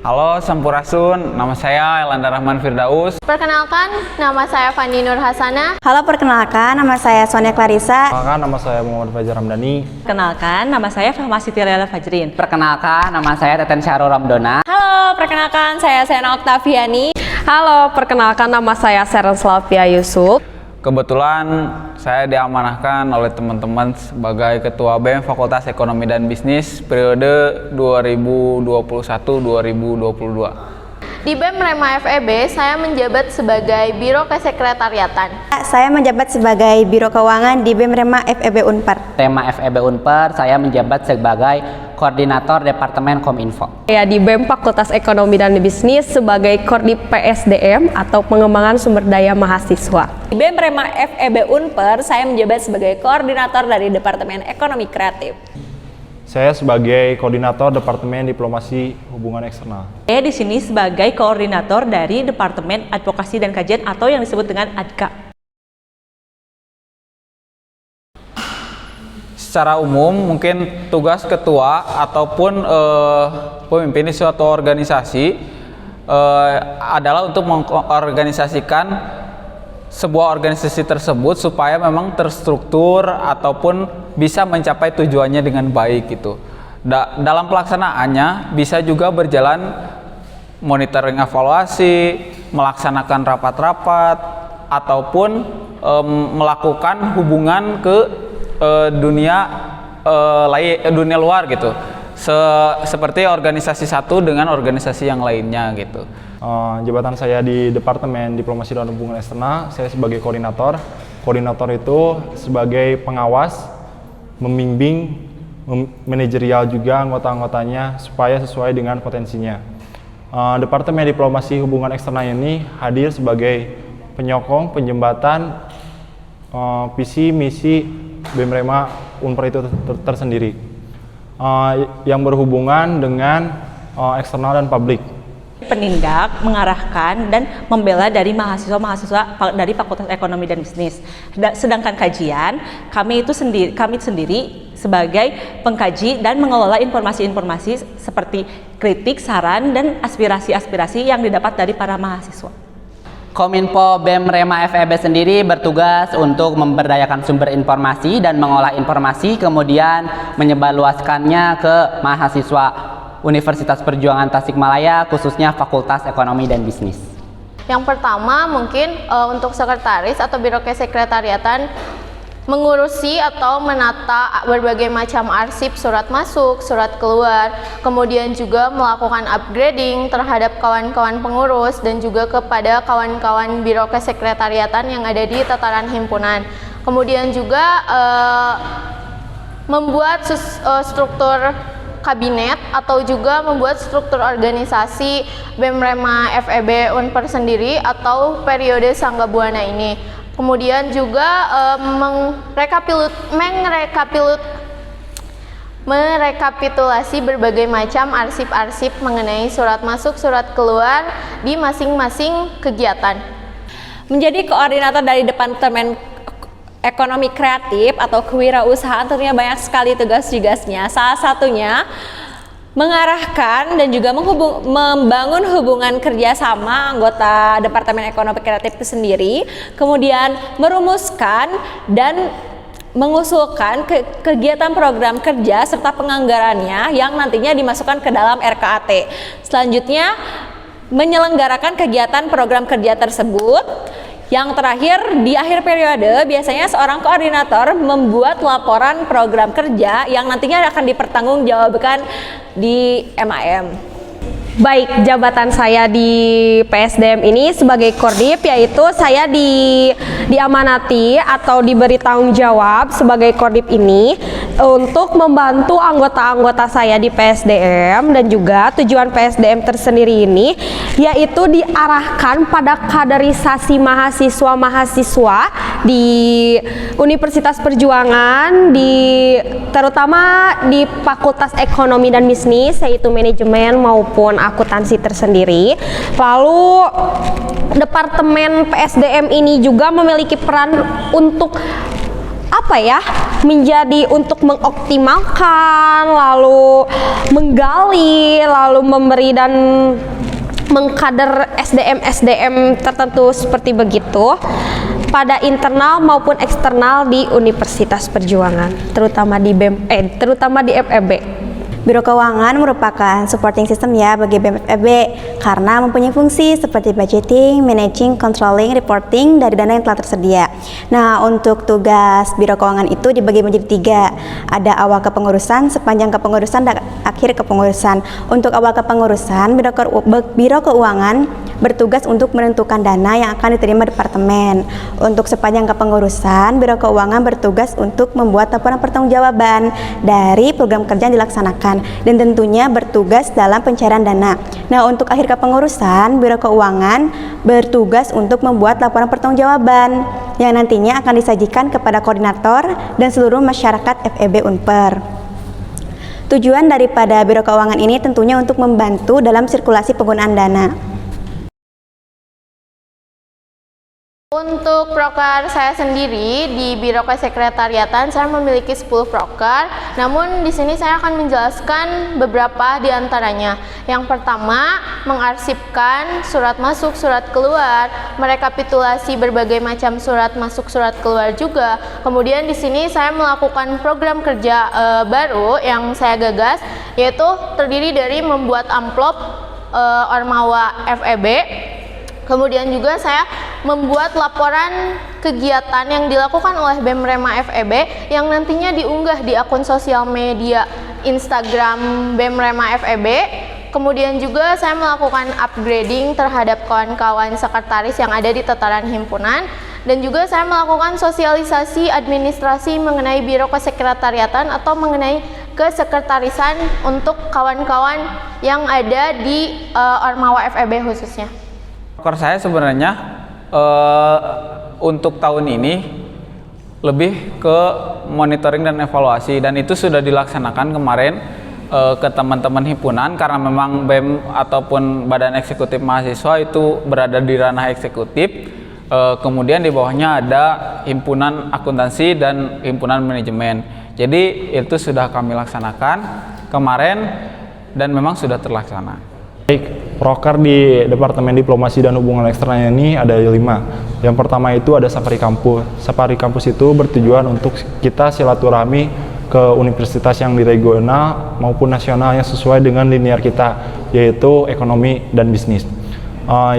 Halo Sampurasun, nama saya Elanda Rahman Firdaus. Perkenalkan, nama saya Fandi Nur Hasana. Halo, perkenalkan nama saya Sonia Clarissa. Perkenalkan, nama saya Muhammad Fajar Ramdhani. Perkenalkan, nama saya Fahma Siti Lela Fajrin. Perkenalkan, nama saya Teten Syahrul Ramdona. Halo, perkenalkan saya Sena Oktaviani. Halo, perkenalkan nama saya Seren Slavia Yusuf. Kebetulan saya diamanahkan oleh teman-teman sebagai Ketua BEM Fakultas Ekonomi dan Bisnis periode 2021-2022. Di BEM Rema FEB, saya menjabat sebagai Biro Kesekretariatan. Saya menjabat sebagai Biro Keuangan di BEM Rema FEB Unpar. Tema FEB Unpar, saya menjabat sebagai Koordinator Departemen Kominfo. Saya di BEM Fakultas Ekonomi dan Bisnis sebagai Koordip PSDM atau Pengembangan Sumber Daya Mahasiswa. Di BEM Rema FEB Unpar, saya menjabat sebagai Koordinator dari Departemen Ekonomi Kreatif. Saya sebagai Koordinator Departemen Diplomasi Hubungan Eksternal. Saya di sini sebagai Koordinator dari Departemen Advokasi dan Kajian atau yang disebut dengan ADKA. Secara umum, mungkin tugas ketua ataupun pemimpin di suatu organisasi adalah untuk mengorganisasikan sebuah organisasi tersebut supaya memang terstruktur ataupun bisa mencapai tujuannya dengan baik gitu. Dalam pelaksanaannya bisa juga berjalan monitoring evaluasi, melaksanakan rapat-rapat ataupun melakukan hubungan ke dunia luar gitu. Seperti organisasi satu dengan organisasi yang lainnya gitu. Jabatan saya di Departemen Diplomasi dan Hubungan Eksternal, saya sebagai koordinator. Koordinator itu sebagai pengawas, membimbing, manajerial juga anggota-anggotanya supaya sesuai dengan potensinya. Departemen Diplomasi Hubungan Eksternal ini hadir sebagai penyokong, penjembatan visi misi BEM Rema Unpar itu tersendiri yang berhubungan dengan eksternal dan publik. Penindak, mengarahkan, dan membela dari mahasiswa-mahasiswa dari Fakultas Ekonomi dan Bisnis. Sedangkan kajian, kami sendiri sebagai pengkaji dan mengelola informasi-informasi seperti kritik, saran, dan aspirasi-aspirasi yang didapat dari para mahasiswa. Kominfo BEM Rema FEB sendiri bertugas untuk memberdayakan sumber informasi dan mengolah informasi, kemudian menyebarluaskannya ke mahasiswa Universitas Perjuangan Tasikmalaya, khususnya Fakultas Ekonomi dan Bisnis. Yang pertama mungkin untuk sekretaris atau Biro Kesekretariatan mengurusi atau menata berbagai macam arsip surat masuk, surat keluar, kemudian juga melakukan upgrading terhadap kawan-kawan pengurus dan juga kepada kawan-kawan Biro Kesekretariatan yang ada di tataran himpunan. Kemudian juga membuat struktur kabinet atau juga membuat struktur organisasi BEM Rema FEB Unpar sendiri atau periode Sangga Buana ini. Kemudian juga merekapitulasi berbagai macam arsip-arsip mengenai surat masuk, surat keluar di masing-masing kegiatan. Menjadi koordinator dari Departemen Ekonomi Kreatif atau kewirausahaan tentunya banyak sekali tugas-tugasnya. Salah satunya mengarahkan dan juga membangun hubungan kerjasama anggota Departemen Ekonomi Kreatif itu sendiri, kemudian merumuskan dan mengusulkan kegiatan program kerja serta penganggarannya yang nantinya dimasukkan ke dalam RKAT. Selanjutnya menyelenggarakan kegiatan program kerja tersebut. Yang terakhir, di akhir periode biasanya seorang koordinator membuat laporan program kerja yang nantinya akan dipertanggungjawabkan di MAM. Baik, jabatan saya di PSDM ini sebagai Koordip, yaitu saya diamanati atau diberi tanggung jawab sebagai Koordip ini untuk membantu anggota-anggota saya di PSDM, dan juga tujuan PSDM tersendiri ini yaitu diarahkan pada kaderisasi mahasiswa-mahasiswa di Universitas Perjuangan, terutama di Fakultas Ekonomi dan Bisnis, yaitu manajemen maupun akuntansi tersendiri. Lalu Departemen PSDM ini juga memiliki peran untuk menjadi untuk mengoptimalkan, lalu menggali, lalu memberi dan mengkader SDM tertentu seperti begitu pada internal maupun eksternal di Universitas Perjuangan, terutama di FEB. Biro Keuangan merupakan supporting system ya bagi BEM FEB karena mempunyai fungsi seperti budgeting, managing, controlling, reporting dari dana yang telah tersedia. Nah, untuk tugas Biro Keuangan itu dibagi menjadi 3. Ada awal kepengurusan, sepanjang kepengurusan, dan akhir kepengurusan. Untuk awal kepengurusan, Biro Keuangan bertugas untuk menentukan dana yang akan diterima departemen. Untuk sepanjang kepengurusan, Biro Keuangan bertugas untuk membuat laporan pertanggungjawaban dari program kerja yang dilaksanakan dan tentunya bertugas dalam pencairan dana. Nah, untuk akhir kepengurusan, Biro Keuangan bertugas untuk membuat laporan pertanggungjawaban yang nantinya akan disajikan kepada koordinator dan seluruh masyarakat FEB Unper. Tujuan daripada Biro Keuangan ini tentunya untuk membantu dalam sirkulasi penggunaan dana. Untuk proker saya sendiri di Biro Kesekretariatan saya memiliki 10 proker. Namun di sini saya akan menjelaskan beberapa di antaranya. Yang pertama, mengarsipkan surat masuk, surat keluar, merekapitulasi berbagai macam surat masuk, surat keluar juga. Kemudian di sini saya melakukan program kerja baru yang saya gagas, yaitu terdiri dari membuat amplop Ormawa FEB. Kemudian juga saya membuat laporan kegiatan yang dilakukan oleh BEM Rema FEB yang nantinya diunggah di akun sosial media Instagram BEM Rema FEB. Kemudian juga saya melakukan upgrading terhadap kawan-kawan sekretaris yang ada di tataran himpunan. Dan juga saya melakukan sosialisasi administrasi mengenai Biro Kesekretariatan atau mengenai kesekretarisan untuk kawan-kawan yang ada di Ormawa FEB khususnya. Proker saya sebenarnya untuk tahun ini lebih ke monitoring dan evaluasi, dan itu sudah dilaksanakan kemarin ke teman-teman himpunan karena memang BEM ataupun Badan Eksekutif Mahasiswa itu berada di ranah eksekutif. Kemudian di bawahnya ada himpunan akuntansi dan himpunan manajemen. Jadi itu sudah kami laksanakan kemarin dan memang sudah terlaksana. Baik, proker di Departemen Diplomasi dan Hubungan Eksternal ini ada 5. Yang pertama itu ada Safari Kampus. Safari Kampus itu bertujuan untuk kita silaturahmi ke universitas yang di regional maupun nasional yang sesuai dengan linear kita, yaitu ekonomi dan bisnis.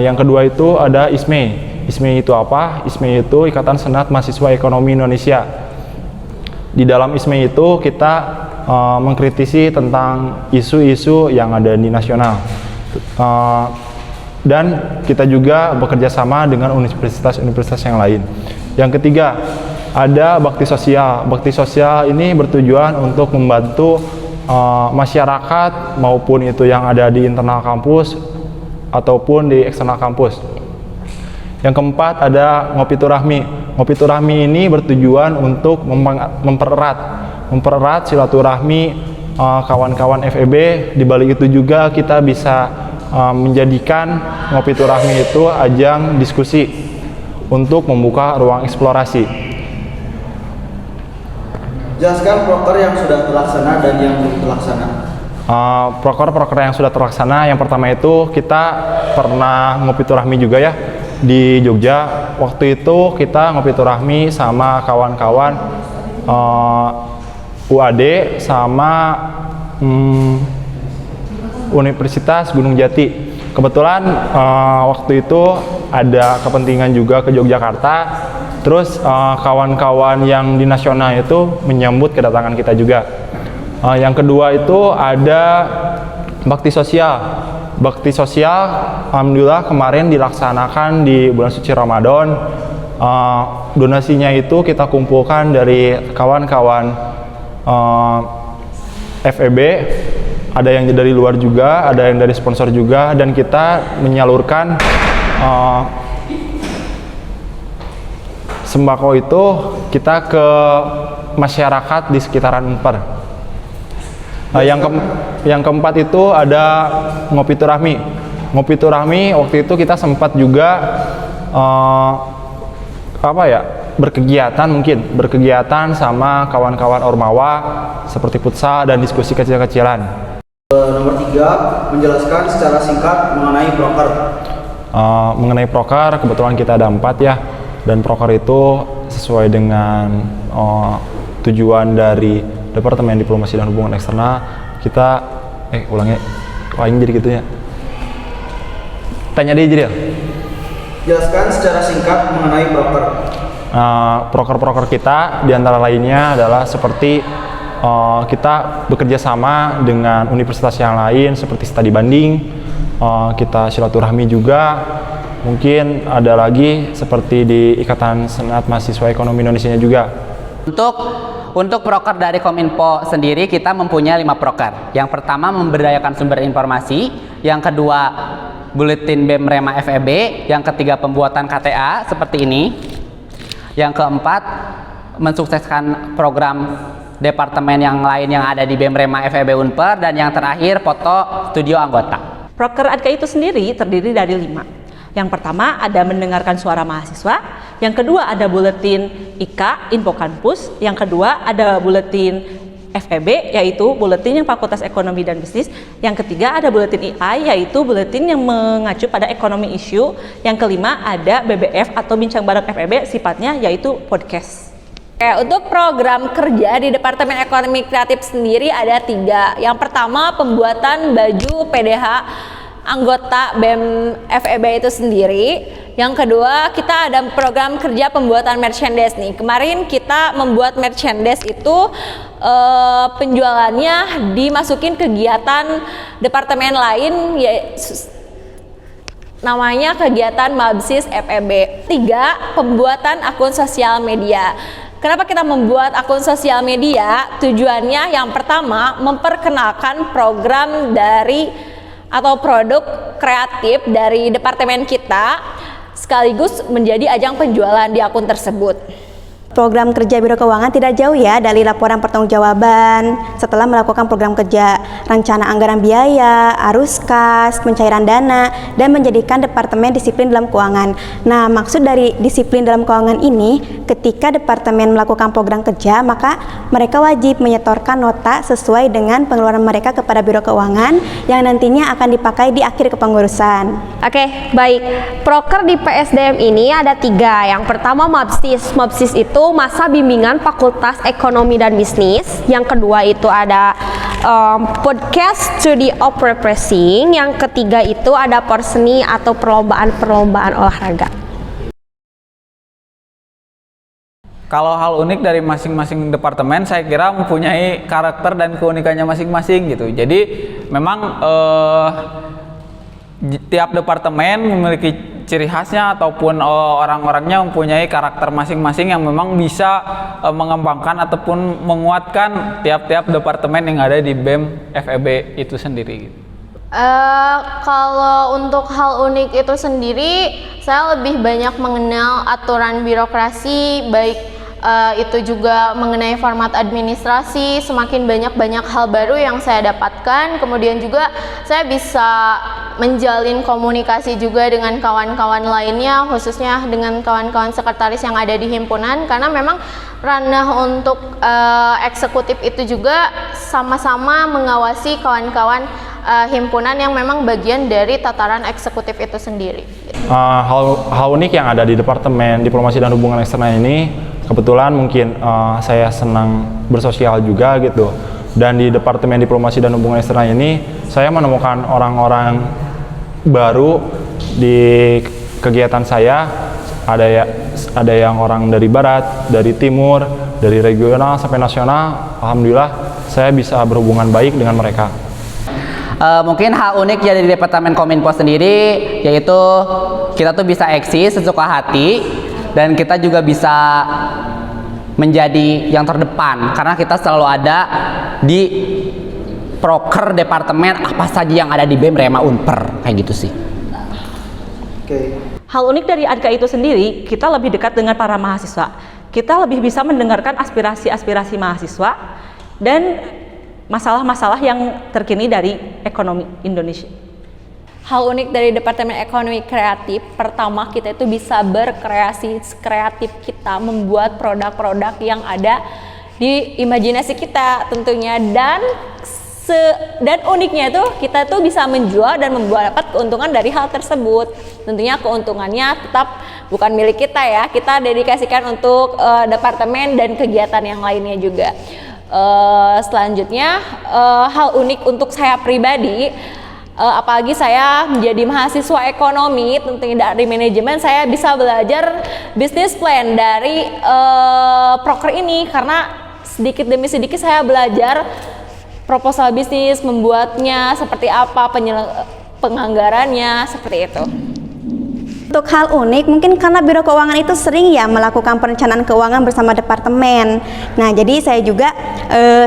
Yang kedua itu ada ISME. ISME itu apa? ISME itu Ikatan Senat Mahasiswa Ekonomi Indonesia. Di dalam ISME itu kita mengkritisi tentang isu-isu yang ada di nasional. Dan kita juga bekerja sama dengan universitas-universitas yang lain. Yang ketiga, ada bakti sosial. Bakti sosial ini bertujuan untuk membantu masyarakat maupun itu yang ada di internal kampus ataupun di eksternal kampus. Yang keempat, ada Ngopi Turahmi. Ngopi Turahmi ini bertujuan untuk mempererat silaturahmi kawan-kawan FEB. Di balik itu juga kita bisa menjadikan Ngopi Turahmi itu ajang diskusi untuk membuka ruang eksplorasi. Jelaskan proker yang sudah terlaksana dan yang belum terlaksana. Proker yang sudah terlaksana, yang pertama itu kita pernah Ngopi Turahmi juga ya di Jogja. Waktu itu kita Ngopi Turahmi sama kawan-kawan UAD sama Universitas Gunung Jati. Kebetulan waktu itu ada kepentingan juga ke Yogyakarta. Terus kawan-kawan yang di nasional itu menyambut kedatangan kita juga. Yang kedua itu ada bakti sosial. Bakti sosial, alhamdulillah kemarin dilaksanakan di bulan suci Ramadan. Donasinya itu kita kumpulkan dari kawan-kawan FEB. Ada yang dari luar juga, ada yang dari sponsor juga, dan kita menyalurkan sembako itu kita ke masyarakat di sekitaran Unpar. Yang keempat itu ada Ngopi Turahmi. Ngopi Turahmi waktu itu kita sempat juga berkegiatan sama kawan-kawan Ormawa seperti futsal dan diskusi kecil-kecilan. Nomor 3, menjelaskan secara singkat mengenai proker. Mengenai proker, kebetulan kita ada 4 ya, dan proker itu sesuai dengan tujuan dari Departemen Diplomasi dan Hubungan Eksternal. Kita ulangnya lain jadi gitu ya. Tanya dia jadi ya. Jelaskan secara singkat mengenai proker. Proker-proker kita diantara lainnya adalah seperti kita bekerja sama dengan universitas yang lain seperti studi banding, kita silaturahmi juga. Mungkin ada lagi seperti di Ikatan Senat Mahasiswa Ekonomi Indonesia juga. Untuk proker dari Kominfo sendiri kita mempunyai 5 proker. Yang pertama memberdayakan sumber informasi, yang kedua Buletin BEM Rema FEB, yang ketiga pembuatan KTA seperti ini, yang keempat mensukseskan program departemen yang lain yang ada di BEM Rema FEB Unper, dan yang terakhir foto studio anggota. Proker ADKA itu sendiri terdiri dari 5. Yang pertama ada mendengarkan suara mahasiswa, yang kedua ada buletin IKA Info Kampus, yang kedua ada buletin FEB yaitu buletin yang Fakultas Ekonomi dan Bisnis, yang ketiga ada buletin AI yaitu buletin yang mengacu pada ekonomi isu, yang kelima ada BBF atau bincang bareng FEB sifatnya yaitu podcast. Untuk program kerja di Departemen Ekonomi Kreatif sendiri ada 3. Yang pertama pembuatan baju PDH anggota BEM FEB itu sendiri. Yang kedua kita ada program kerja pembuatan merchandise nih. Kemarin kita membuat merchandise itu penjualannya dimasukin kegiatan departemen lain namanya kegiatan Mabsis FEB. 3. Pembuatan akun sosial media. Kenapa kita membuat akun sosial media? Tujuannya yang pertama memperkenalkan program dari atau produk kreatif dari departemen kita sekaligus menjadi ajang penjualan di akun tersebut. Program kerja Biro Keuangan tidak jauh ya dari laporan pertanggungjawaban setelah melakukan program kerja, rencana anggaran biaya, arus kas, pencairan dana, dan menjadikan departemen disiplin dalam keuangan. Nah, maksud dari disiplin dalam keuangan ini, ketika departemen melakukan program kerja, maka mereka wajib menyetorkan nota sesuai dengan pengeluaran mereka kepada Biro Keuangan yang nantinya akan dipakai di akhir kepengurusan. Oke, baik. Proker di PSDM ini ada 3. Yang pertama Mabsis. Mabsis itu masa bimbingan Fakultas Ekonomi dan Bisnis. Yang kedua itu ada podcast studi opera-pressing. Yang ketiga itu ada porseni atau perlombaan-perlombaan olahraga. Kalau hal unik dari masing-masing departemen saya kira mempunyai karakter dan keunikannya masing-masing gitu. Jadi memang tiap departemen memiliki ciri khasnya ataupun orang-orangnya mempunyai karakter masing-masing yang memang bisa mengembangkan ataupun menguatkan tiap-tiap departemen yang ada di BEM FEB itu sendiri. Kalau untuk hal unik itu sendiri, saya lebih banyak mengenal aturan birokrasi, baik itu juga mengenai format administrasi. Semakin banyak hal baru yang saya dapatkan, kemudian juga saya bisa menjalin komunikasi juga dengan kawan-kawan lainnya, khususnya dengan kawan-kawan sekretaris yang ada di himpunan, karena memang ranah untuk eksekutif itu juga sama-sama mengawasi kawan-kawan himpunan yang memang bagian dari tataran eksekutif itu sendiri. Hal unik yang ada di Departemen Diplomasi dan Hubungan Eksternal ini, kebetulan mungkin saya senang bersosial juga gitu. Dan di Departemen Diplomasi dan Hubungan Eksternal ini saya menemukan orang-orang baru di kegiatan saya. Ada yang orang dari barat, dari timur, dari regional sampai nasional. Alhamdulillah saya bisa berhubungan baik dengan mereka. Mungkin hal unik ya dari Departemen Kominfo sendiri yaitu kita tuh bisa eksis sesuka hati dan kita juga bisa menjadi yang terdepan karena kita selalu ada di proker departemen apa saja yang ada di BEM Rema Unper kayak gitu sih. Hal unik dari ADKA itu sendiri, kita lebih dekat dengan para mahasiswa. Kita lebih bisa mendengarkan aspirasi-aspirasi mahasiswa dan masalah-masalah yang terkini dari ekonomi Indonesia. Hal unik dari Departemen Ekonomi Kreatif, pertama kita itu bisa berkreasi kreatif kita, membuat produk-produk yang ada di imajinasi kita tentunya, dan uniknya itu kita tuh bisa menjual dan dapat keuntungan dari hal tersebut. Tentunya keuntungannya tetap bukan milik kita ya, kita dedikasikan untuk departemen dan kegiatan yang lainnya juga. Selanjutnya hal unik untuk saya pribadi, apalagi saya menjadi mahasiswa ekonomi, tentunya dari manajemen, saya bisa belajar bisnis plan dari proker ini, karena sedikit demi sedikit saya belajar proposal bisnis, membuatnya seperti apa, penganggarannya, seperti itu. Untuk hal unik, mungkin karena Biro Keuangan itu sering ya melakukan perencanaan keuangan bersama departemen. Nah, jadi saya juga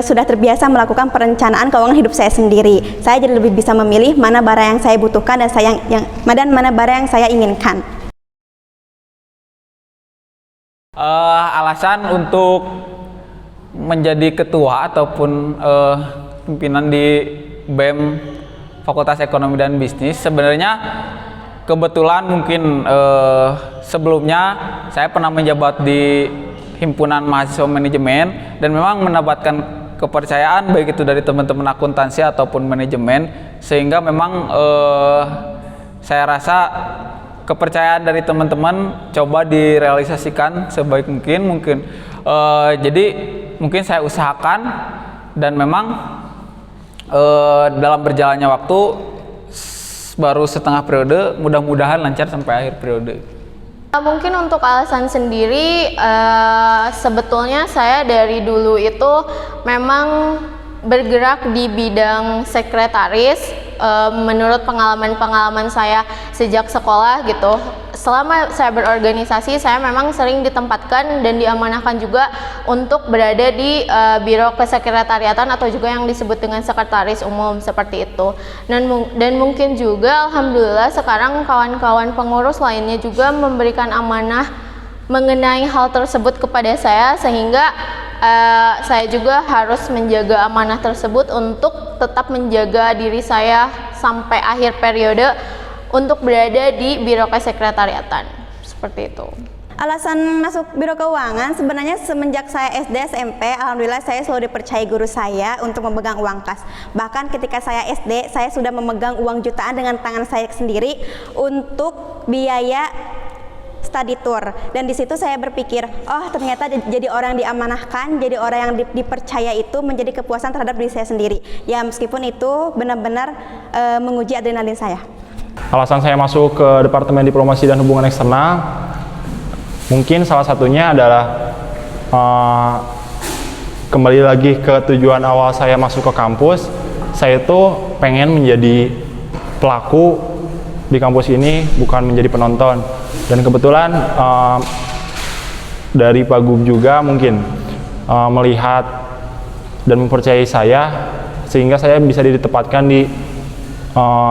sudah terbiasa melakukan perencanaan keuangan hidup saya sendiri. Saya jadi lebih bisa memilih mana barang yang saya butuhkan dan mana barang yang saya inginkan. Alasan untuk menjadi ketua ataupun pimpinan di BEM Fakultas Ekonomi dan Bisnis, sebenarnya kebetulan mungkin sebelumnya saya pernah menjabat di Himpunan Mahasiswa Manajemen dan memang mendapatkan kepercayaan baik itu dari teman-teman akuntansi ataupun manajemen, sehingga memang saya rasa kepercayaan dari teman-teman coba direalisasikan sebaik mungkin. Jadi mungkin saya usahakan, dan memang dalam berjalannya waktu baru setengah periode, mudah-mudahan lancar sampai akhir periode. Mungkin untuk alasan sendiri, sebetulnya saya dari dulu itu memang bergerak di bidang sekretaris. Menurut pengalaman saya sejak sekolah gitu, selama saya berorganisasi, saya memang sering ditempatkan dan diamanahkan juga untuk berada di biro kesekretariatan atau juga yang disebut dengan sekretaris umum, seperti itu. Dan mungkin juga alhamdulillah sekarang kawan-kawan pengurus lainnya juga memberikan amanah mengenai hal tersebut kepada saya, sehingga saya juga harus menjaga amanah tersebut untuk tetap menjaga diri saya sampai akhir periode untuk berada di biro kesekretariatan, seperti itu. Alasan masuk Biro Keuangan sebenarnya semenjak saya SD SMP, alhamdulillah saya selalu dipercaya guru saya untuk memegang uang kas. Bahkan ketika saya SD, saya sudah memegang uang jutaan dengan tangan saya sendiri untuk biaya study tour, dan di situ saya berpikir, oh ternyata jadi orang diamanahkan, jadi orang yang dipercaya itu menjadi kepuasan terhadap diri saya sendiri. Ya meskipun itu benar-benar menguji adrenalin saya. Alasan saya masuk ke Departemen Diplomasi dan Hubungan Eksternal, mungkin salah satunya adalah kembali lagi ke tujuan awal saya masuk ke kampus. Saya tuh pengen menjadi pelaku di kampus ini, bukan menjadi penonton. Dan kebetulan dari Pak Gub juga mungkin melihat dan mempercayai saya, sehingga saya bisa ditempatkan di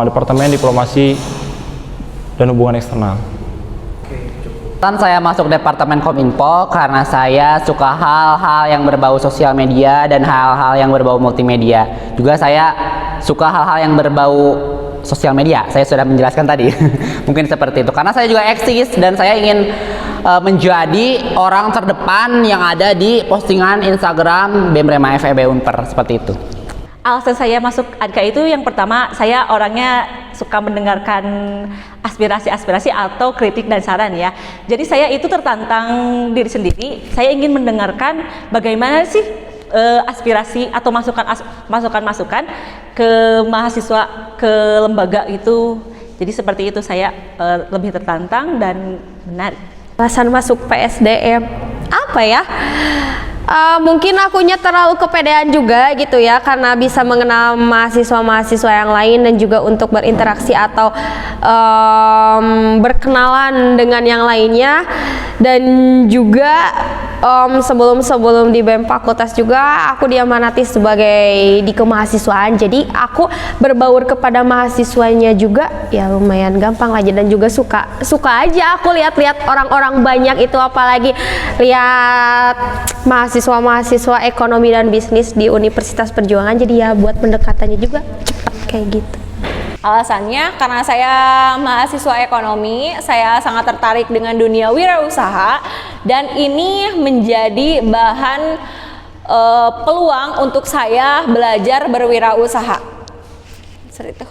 Departemen Diplomasi dan Hubungan Eksternal. Saya masuk Departemen Kominfo karena saya suka hal-hal yang berbau sosial media dan hal-hal yang berbau multimedia. Juga saya suka hal-hal yang berbau sosial media, saya sudah menjelaskan tadi. Mungkin seperti itu, karena saya juga eksis dan saya ingin menjadi orang terdepan yang ada di postingan Instagram BEM Rema FEB Unper, seperti itu. Alasan saya masuk ADKA itu yang pertama, saya orangnya suka mendengarkan aspirasi-aspirasi atau kritik dan saran ya. Jadi saya itu tertantang diri sendiri, saya ingin mendengarkan bagaimana sih aspirasi atau masukan-masukan ke mahasiswa, ke lembaga itu. Jadi seperti itu, saya lebih tertantang dan menarik. Alasan masuk PSDM apa ya? Mungkin akunya terlalu kepedean juga gitu ya, karena bisa mengenal mahasiswa-mahasiswa yang lain dan juga untuk berinteraksi atau berkenalan dengan yang lainnya. Dan juga sebelum di BEM Fakultas juga aku diamanati sebagai di kemahasiswaan, jadi aku berbaur kepada mahasiswanya juga ya lumayan gampang aja, dan juga suka aja aku lihat-lihat orang-orang banyak itu, apalagi lihat mahasiswa ekonomi dan bisnis di Universitas Perjuangan, jadi ya buat pendekatannya juga cepat kayak gitu. Alasannya karena saya mahasiswa ekonomi, saya sangat tertarik dengan dunia wirausaha dan ini menjadi bahan peluang untuk saya belajar berwirausaha. Seperti itu.